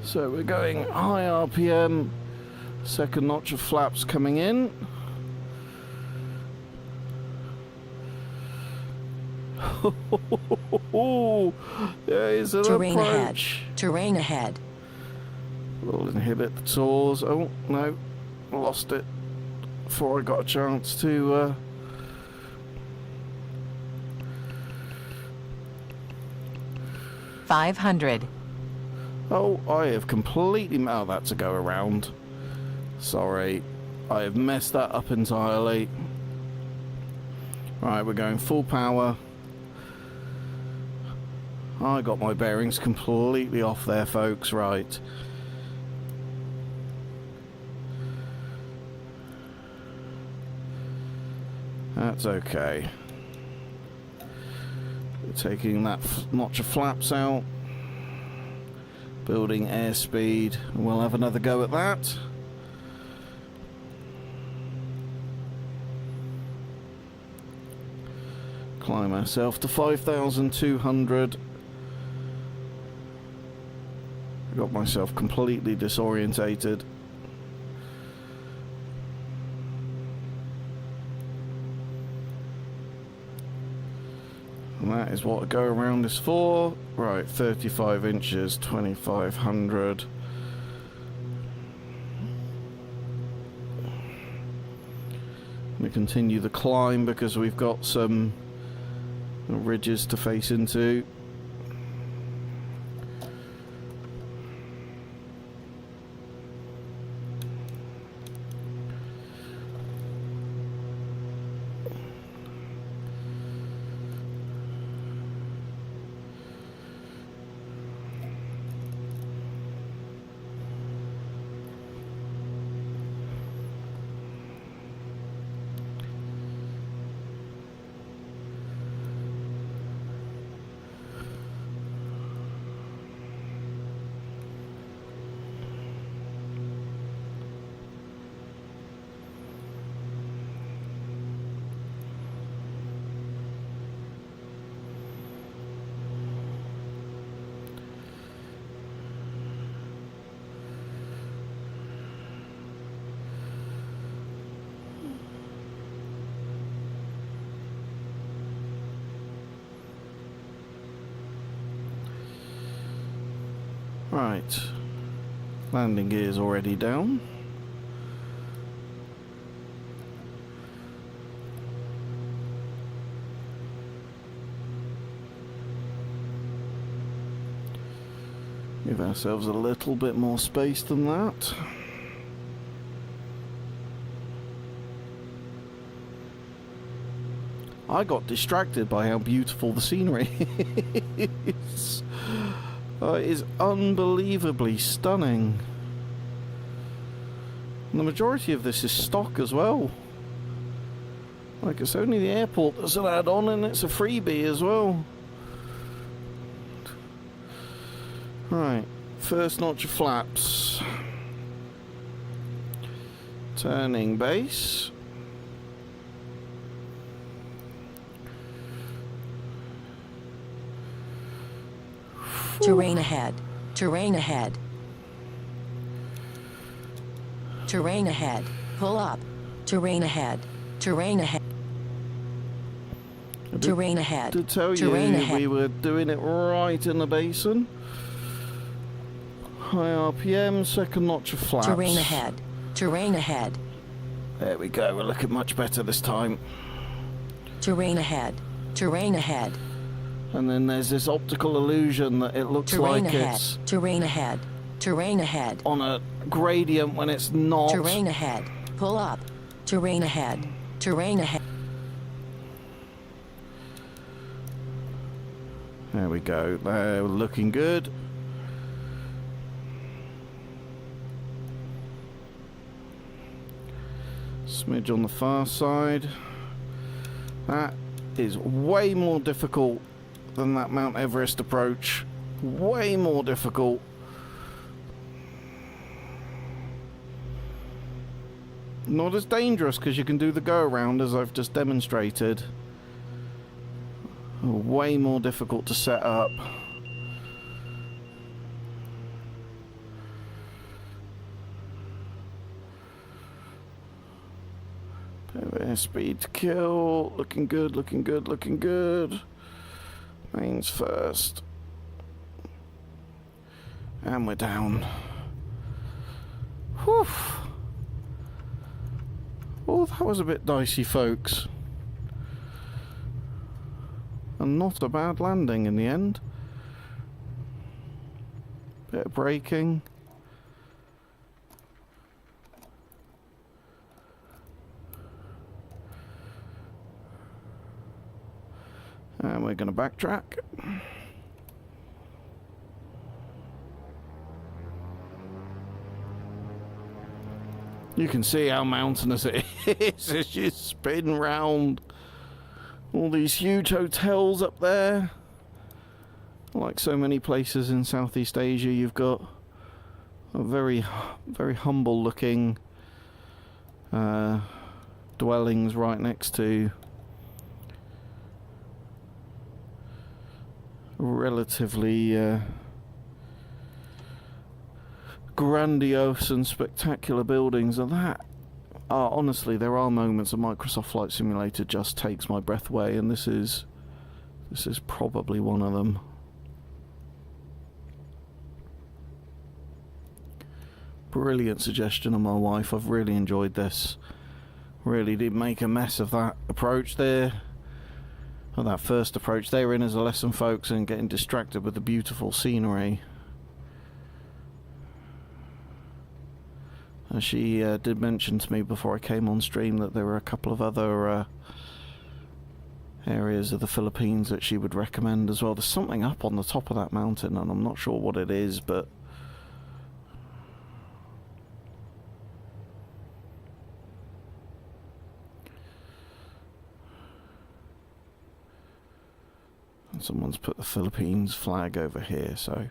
[SPEAKER 2] So we're going high RPM, second notch of flaps coming in. There is an
[SPEAKER 3] Terrain ahead.
[SPEAKER 2] approach.
[SPEAKER 3] Terrain ahead.
[SPEAKER 2] We'll inhibit the tours. Oh, no. Lost it before I got a chance to...
[SPEAKER 3] 500.
[SPEAKER 2] Oh, I have completely... Oh, that's a go around. Sorry. I have messed that up entirely. Right, we're going full power. I got my bearings completely off there, folks. Right. That's okay. Taking that notch of flaps out. Building airspeed. We'll have another go at that. Climb ourselves to 5,200. Got myself completely disorientated. And that is what a go around is for. Right, 35 inches, 2,500. We continue the climb because we've got some ridges to face into. Right, landing gear's already down. Give ourselves a little bit more space than that. I got distracted by how beautiful the scenery is. It is unbelievably stunning. And the majority of this is stock as well. Like, it's only the airport that's an add-on, and it's a freebie as well. Right, first notch of flaps. Turning base.
[SPEAKER 3] Terrain ahead. Terrain ahead. Terrain ahead. Pull up. Terrain ahead. Terrain ahead. Terrain ahead.
[SPEAKER 2] To tell you, we were doing it right in the basin. High RPM, second notch of flaps.
[SPEAKER 3] Terrain ahead. Terrain ahead.
[SPEAKER 2] There we go, we're looking much better this time.
[SPEAKER 3] Terrain ahead. Terrain ahead.
[SPEAKER 2] And then there's this optical illusion that it looks
[SPEAKER 3] Terrain
[SPEAKER 2] like
[SPEAKER 3] ahead.
[SPEAKER 2] it's
[SPEAKER 3] Terrain ahead. Terrain ahead.
[SPEAKER 2] on a gradient when it's not.
[SPEAKER 3] Terrain ahead. Pull up. Terrain ahead. Terrain ahead.
[SPEAKER 2] There we go, they're looking good. Smidge on the far side. That is way more difficult than that Mount Everest approach. Way more difficult. Not as dangerous because you can do the go around as I've just demonstrated. Way more difficult to set up. Airspeed to kill. Looking good, looking good, looking good. Mains first. And we're down. Whew. Oh, that was a bit dicey, folks. And not a bad landing in the end. Bit of braking. And we're going to backtrack. You can see how mountainous it is as you spin round. All these huge hotels up there. Like so many places in Southeast Asia, you've got a very, very humble looking dwellings right next to relatively grandiose and spectacular buildings. And that honestly, there are moments of Microsoft Flight Simulator just takes my breath away, and this is probably one of them. Brilliant suggestion of my wife. I've really enjoyed this. Really did make a mess of that approach there. Well, that first approach they were in as a lesson, folks, and getting distracted with the beautiful scenery. She did mention to me before I came on stream that there were a couple of other areas of the Philippines that she would recommend as well. There's something up on the top of that mountain, and I'm not sure what it is, but someone's put the Philippines flag over here, so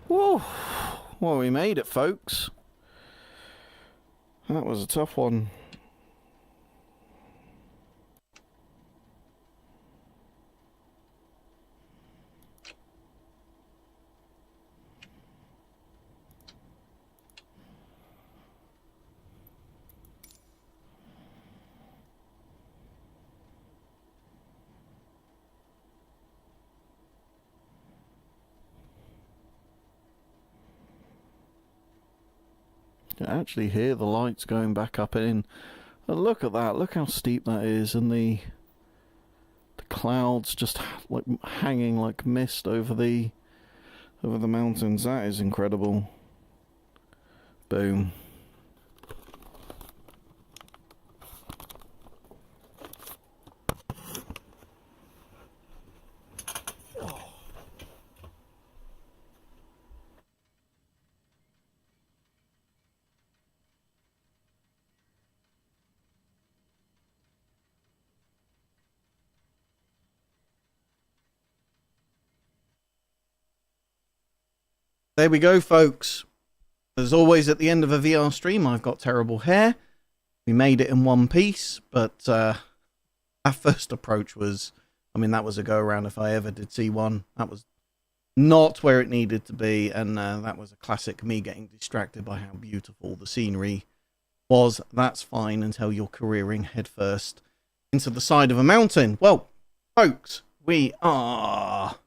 [SPEAKER 2] whoa. Well, we made it, folks. That was a tough one. You can actually hear the lights going back up in. And look at that, look how steep that is, and the clouds just like hanging like mist over the mountains. That is incredible. Boom.
[SPEAKER 1] There we go, folks. As always, at the end of a VR stream, I've got terrible hair. We made it in one piece, but our first approach was, I mean, that was a go-around if I ever did see one. That was not where it needed to be, and that was a classic me getting distracted by how beautiful the scenery was. That's fine until you're careering headfirst into the side of a mountain. Well, folks, we are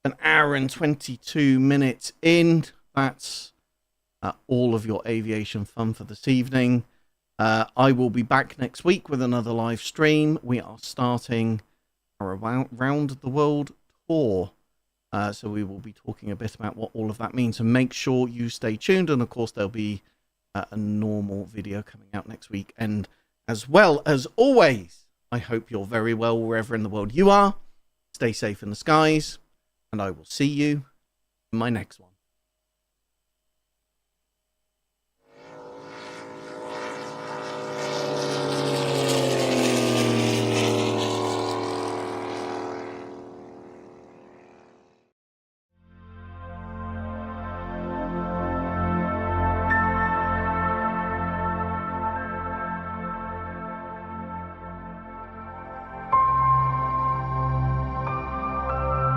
[SPEAKER 1] an hour and 22 minutes in. That's all of your aviation fun for this evening. I will be back next week with another live stream. We are starting our Round the World tour. So we will be talking a bit about what all of that means. So make sure you stay tuned. And of course, there'll be a normal video coming out next week. And as well as always, I hope you're very well wherever in the world you are. Stay safe in the skies. And I will see you in my next one.